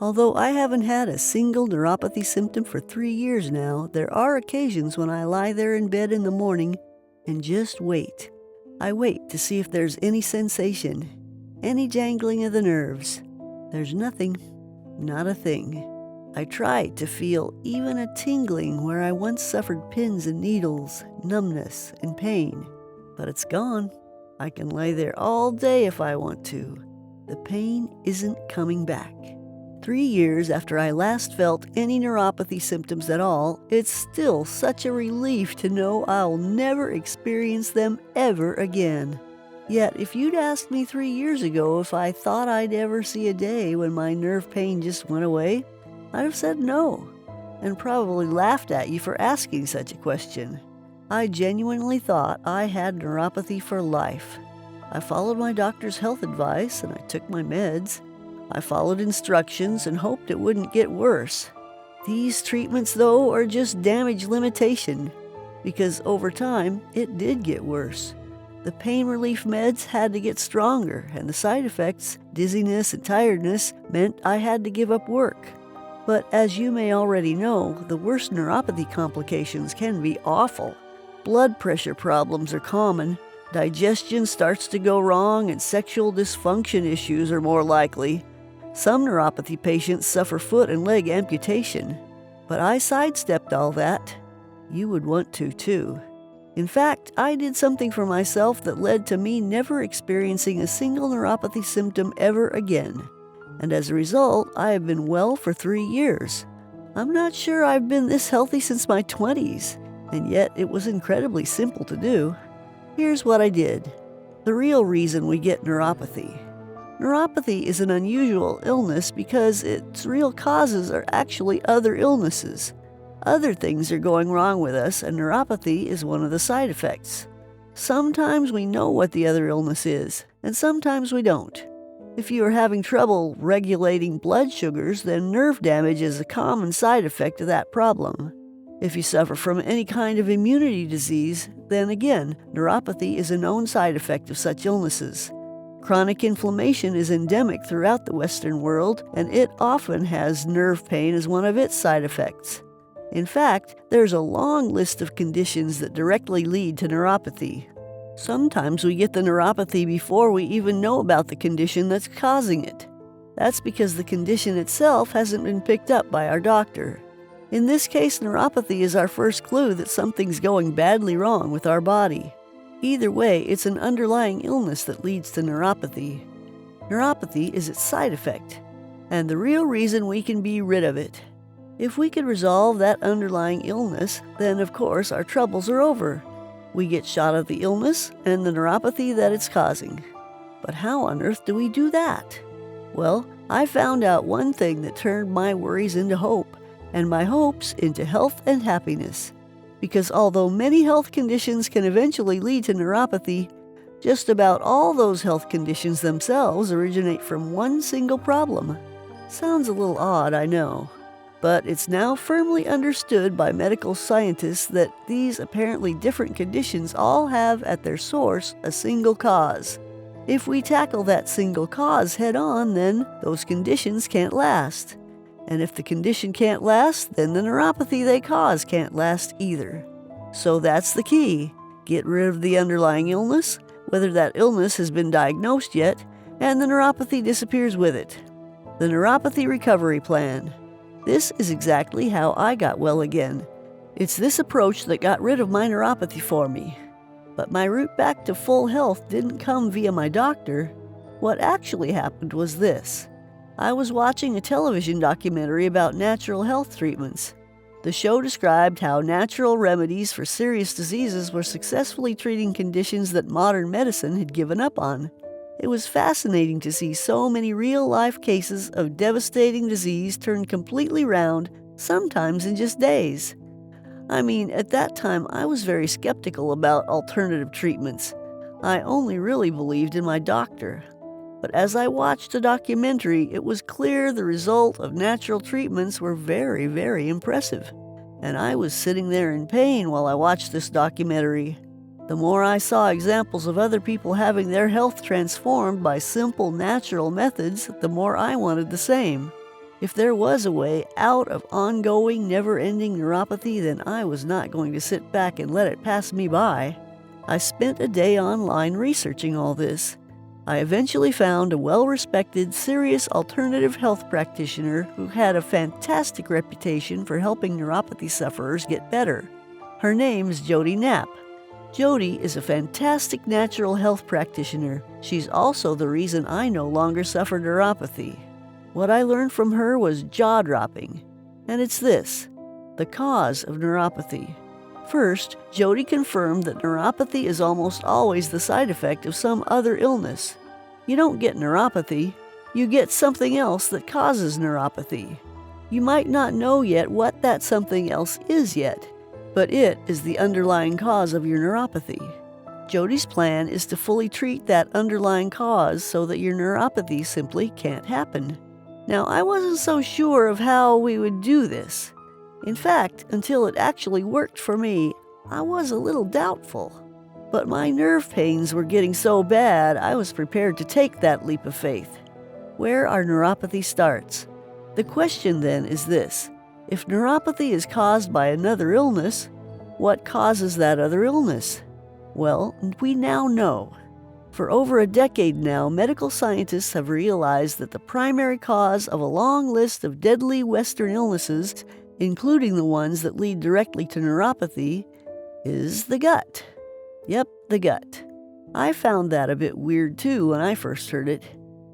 Although I haven't had a single neuropathy symptom for 3 years now, there are occasions when I lie there in bed in the morning and just wait. I wait to see if there's any sensation, any jangling of the nerves. There's nothing, not a thing. I try to feel even a tingling where I once suffered pins and needles, numbness, and pain. But it's gone. I can lay there all day if I want to. The pain isn't coming back. 3 years after I last felt any neuropathy symptoms at all, it's still such a relief to know I'll never experience them ever again. Yet, if you'd asked me 3 years ago if I thought I'd ever see a day when my nerve pain just went away, I'd have said no, and probably laughed at you for asking such a question. I genuinely thought I had neuropathy for life. I followed my doctor's health advice and I took my meds. I followed instructions and hoped it wouldn't get worse. These treatments, though, are just damage limitation, because over time, it did get worse. The pain relief meds had to get stronger, and the side effects, dizziness and tiredness, meant I had to give up work. But as you may already know, the worst neuropathy complications can be awful. Blood pressure problems are common, digestion starts to go wrong, and sexual dysfunction issues are more likely. Some neuropathy patients suffer foot and leg amputation, but I sidestepped all that. You would want to, too. In fact, I did something for myself that led to me never experiencing a single neuropathy symptom ever again. And as a result, I have been well for 3 years. I'm not sure I've been this healthy since my 20s, and yet it was incredibly simple to do. Here's what I did. The real reason we get neuropathy. Neuropathy is an unusual illness because its real causes are actually other illnesses. Other things are going wrong with us, and neuropathy is one of the side effects. Sometimes we know what the other illness is, and sometimes we don't. If you are having trouble regulating blood sugars, then nerve damage is a common side effect of that problem. If you suffer from any kind of immunity disease, then again, neuropathy is a known side effect of such illnesses. Chronic inflammation is endemic throughout the Western world, and it often has nerve pain as one of its side effects. In fact, there's a long list of conditions that directly lead to neuropathy. Sometimes we get the neuropathy before we even know about the condition that's causing it. That's because the condition itself hasn't been picked up by our doctor. In this case, neuropathy is our first clue that something's going badly wrong with our body. Either way, it's an underlying illness that leads to neuropathy. Neuropathy is its side effect, and the real reason we can be rid of it. If we could resolve that underlying illness, then of course our troubles are over. We get shot of the illness and the neuropathy that it's causing. But how on earth do we do that? Well, I found out one thing that turned my worries into hope, and my hopes into health and happiness. Because although many health conditions can eventually lead to neuropathy, just about all those health conditions themselves originate from one single problem. Sounds a little odd, I know. But it's now firmly understood by medical scientists that these apparently different conditions all have at their source a single cause. If we tackle that single cause head on, then those conditions can't last. And if the condition can't last, then the neuropathy they cause can't last either. So that's the key. Get rid of the underlying illness, whether that illness has been diagnosed yet, and the neuropathy disappears with it. The Neuropathy Recovery Plan. This is exactly how I got well again. It's this approach that got rid of my neuropathy for me. But my route back to full health didn't come via my doctor. What actually happened was this. I was watching a television documentary about natural health treatments. The show described how natural remedies for serious diseases were successfully treating conditions that modern medicine had given up on. It was fascinating to see so many real-life cases of devastating disease turn completely round, sometimes in just days. I mean, at that time, I was very skeptical about alternative treatments. I only really believed in my doctor. But as I watched the documentary, it was clear the result of natural treatments were very, very impressive. And I was sitting there in pain while I watched this documentary. The more I saw examples of other people having their health transformed by simple, natural methods, the more I wanted the same. If there was a way out of ongoing, never-ending neuropathy, then I was not going to sit back and let it pass me by. I spent a day online researching all this. I eventually found a well-respected, serious alternative health practitioner who had a fantastic reputation for helping neuropathy sufferers get better. Her name's Jodi Knapp. Jodi is a fantastic natural health practitioner. She's also the reason I no longer suffer neuropathy. What I learned from her was jaw-dropping, and it's this: the cause of neuropathy. First, Jodi confirmed that neuropathy is almost always the side effect of some other illness. You don't get neuropathy, you get something else that causes neuropathy. You might not know yet what that something else is yet, but it is the underlying cause of your neuropathy. Jodi's plan is to fully treat that underlying cause so that your neuropathy simply can't happen. Now, I wasn't so sure of how we would do this. In fact, until it actually worked for me, I was a little doubtful. But my nerve pains were getting so bad, I was prepared to take that leap of faith. Where our neuropathy starts. The question then is this: if neuropathy is caused by another illness, what causes that other illness? Well, we now know. For over a decade now, medical scientists have realized that the primary cause of a long list of deadly Western illnesses, including the ones that lead directly to neuropathy, is the gut. Yep, the gut. I found that a bit weird too when I first heard it.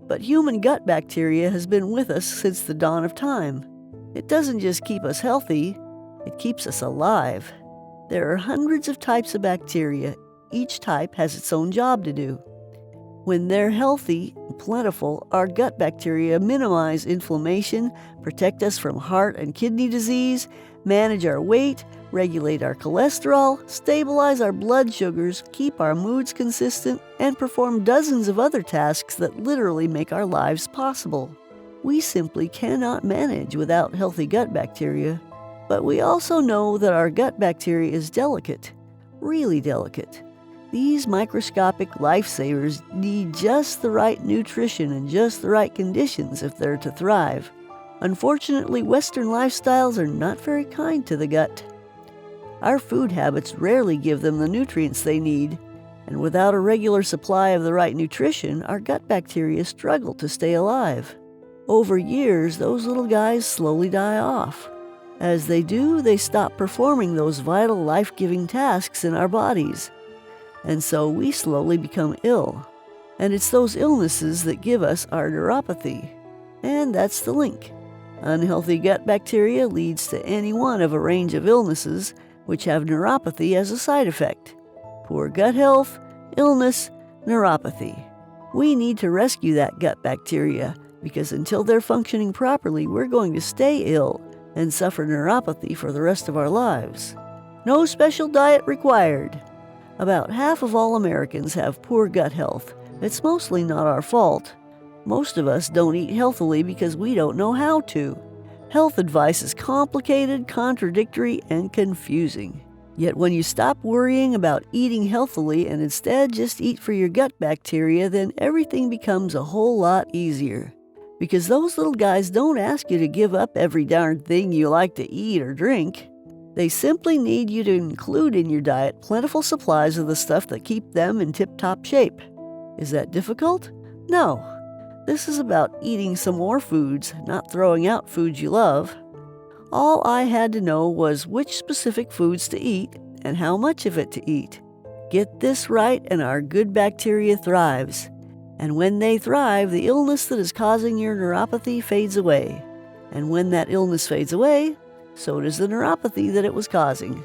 But human gut bacteria has been with us since the dawn of time. It doesn't just keep us healthy, it keeps us alive. There are hundreds of types of bacteria. Each type has its own job to do. When they're healthy and plentiful, our gut bacteria minimize inflammation, protect us from heart and kidney disease, manage our weight, regulate our cholesterol, stabilize our blood sugars, keep our moods consistent, and perform dozens of other tasks that literally make our lives possible. We simply cannot manage without healthy gut bacteria. But we also know that our gut bacteria is delicate, really delicate. These microscopic lifesavers need just the right nutrition and just the right conditions if they're to thrive. Unfortunately, Western lifestyles are not very kind to the gut. Our food habits rarely give them the nutrients they need, and without a regular supply of the right nutrition, our gut bacteria struggle to stay alive. Over years, those little guys slowly die off. As they do, they stop performing those vital life-giving tasks in our bodies. And so we slowly become ill. And it's those illnesses that give us our neuropathy. And that's the link. Unhealthy gut bacteria leads to any one of a range of illnesses which have neuropathy as a side effect. Poor gut health, illness, neuropathy. We need to rescue that gut bacteria because until they're functioning properly, we're going to stay ill and suffer neuropathy for the rest of our lives. No special diet required. About half of all Americans have poor gut health. It's mostly not our fault. Most of us don't eat healthily because we don't know how to. Health advice is complicated, contradictory, and confusing. Yet when you stop worrying about eating healthily and instead just eat for your gut bacteria, then everything becomes a whole lot easier. Because those little guys don't ask you to give up every darn thing you like to eat or drink. They simply need you to include in your diet plentiful supplies of the stuff that keep them in tip-top shape. Is that difficult? No. This is about eating some more foods, not throwing out foods you love. All I had to know was which specific foods to eat and how much of it to eat. Get this right and our good bacteria thrives. And when they thrive, the illness that is causing your neuropathy fades away. And when that illness fades away, so does the neuropathy that it was causing.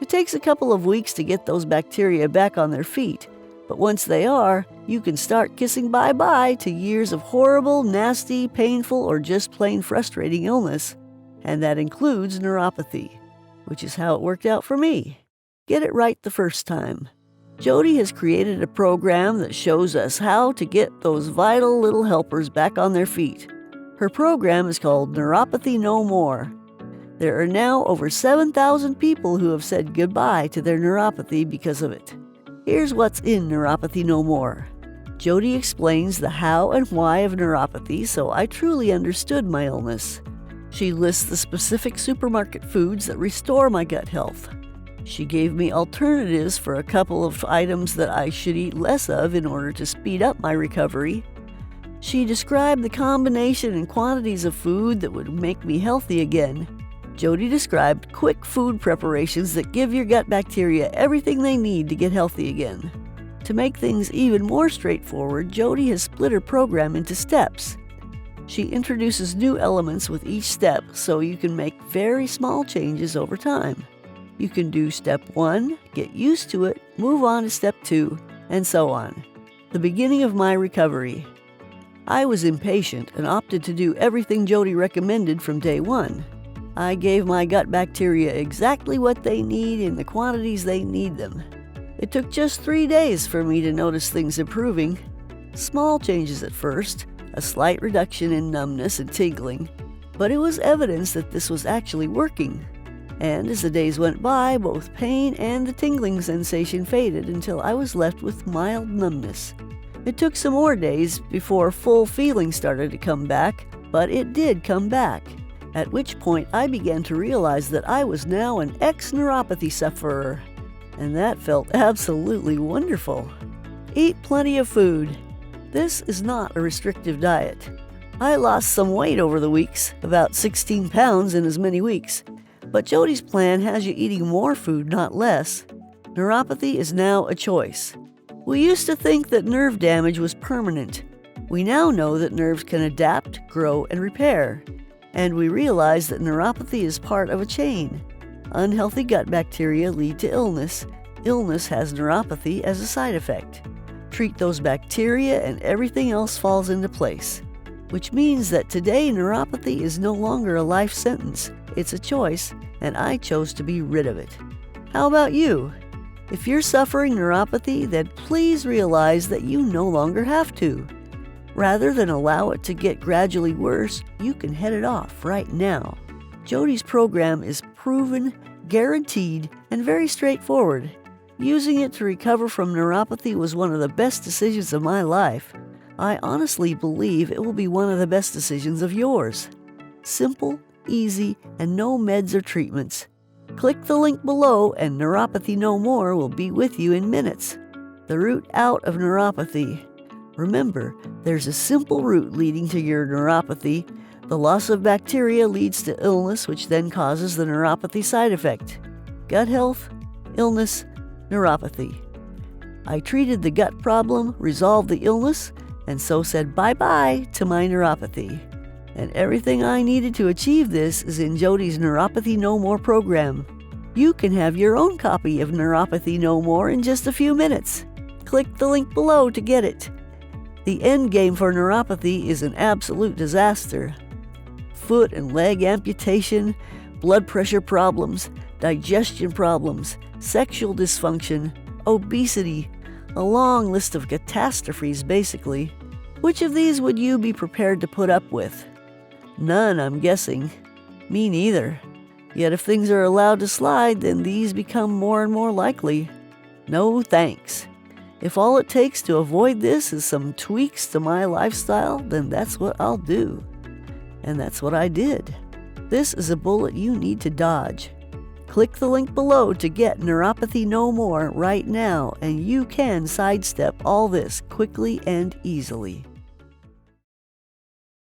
It takes a couple of weeks to get those bacteria back on their feet, but once they are, you can start kissing bye-bye to years of horrible, nasty, painful, or just plain frustrating illness. And that includes neuropathy, which is how it worked out for me. Get it right the first time. Jodi has created a program that shows us how to get those vital little helpers back on their feet. Her program is called Neuropathy No More. There are now over 7,000 people who have said goodbye to their neuropathy because of it. Here's what's in Neuropathy No More. Jodi explains the how and why of neuropathy so I truly understood my illness. She lists the specific supermarket foods that restore my gut health. She gave me alternatives for a couple of items that I should eat less of in order to speed up my recovery. She described the combination and quantities of food that would make me healthy again. Jodi described quick food preparations that give your gut bacteria everything they need to get healthy again. To make things even more straightforward, Jodi has split her program into steps. She introduces new elements with each step so you can make very small changes over time. You can do step 1, get used to it, move on to step 2, and so on. The beginning of my recovery. I was impatient and opted to do everything Jodi recommended from day 1. I gave my gut bacteria exactly what they need in the quantities they need them. It took just 3 days for me to notice things improving. Small changes at first, a slight reduction in numbness and tingling, but it was evidence that this was actually working. And as the days went by, both pain and the tingling sensation faded until I was left with mild numbness. It took some more days before full feeling started to come back, but it did come back, at which point I began to realize that I was now an ex-neuropathy sufferer. And that felt absolutely wonderful. Eat plenty of food. This is not a restrictive diet. I lost some weight over the weeks, about 16 pounds in as many weeks. But Jodi's plan has you eating more food, not less. Neuropathy is now a choice. We used to think that nerve damage was permanent. We now know that nerves can adapt, grow, and repair. And we realize that neuropathy is part of a chain. Unhealthy gut bacteria lead to illness. Illness has neuropathy as a side effect. Treat those bacteria and everything else falls into place. Which means that today neuropathy is no longer a life sentence. It's a choice, and I chose to be rid of it. How about you? If you're suffering neuropathy, then please realize that you no longer have to. Rather than allow it to get gradually worse, you can head it off right now. Jodi's program is proven, guaranteed, and very straightforward. Using it to recover from neuropathy was one of the best decisions of my life. I honestly believe it will be one of the best decisions of yours. Simple, easy, and no meds or treatments. Click the link below and Neuropathy No More will be with you in minutes. The route out of neuropathy. Remember, there's a simple route leading to your neuropathy. The loss of bacteria leads to illness, which then causes the neuropathy side effect. Gut health, illness, neuropathy. I treated the gut problem, resolved the illness, and so said bye-bye to my neuropathy. And everything I needed to achieve this is in Jodi's Neuropathy No More program. You can have your own copy of Neuropathy No More in just a few minutes. Click the link below to get it. The end game for neuropathy is an absolute disaster. Foot and leg amputation, blood pressure problems, digestion problems, sexual dysfunction, obesity, a long list of catastrophes basically. Which of these would you be prepared to put up with? None, I'm guessing. Me neither. Yet if things are allowed to slide, then these become more and more likely. No thanks. If all it takes to avoid this is some tweaks to my lifestyle, then that's what I'll do. And that's what I did. This is a bullet you need to dodge. Click the link below to get Neuropathy No More right now, and you can sidestep all this quickly and easily.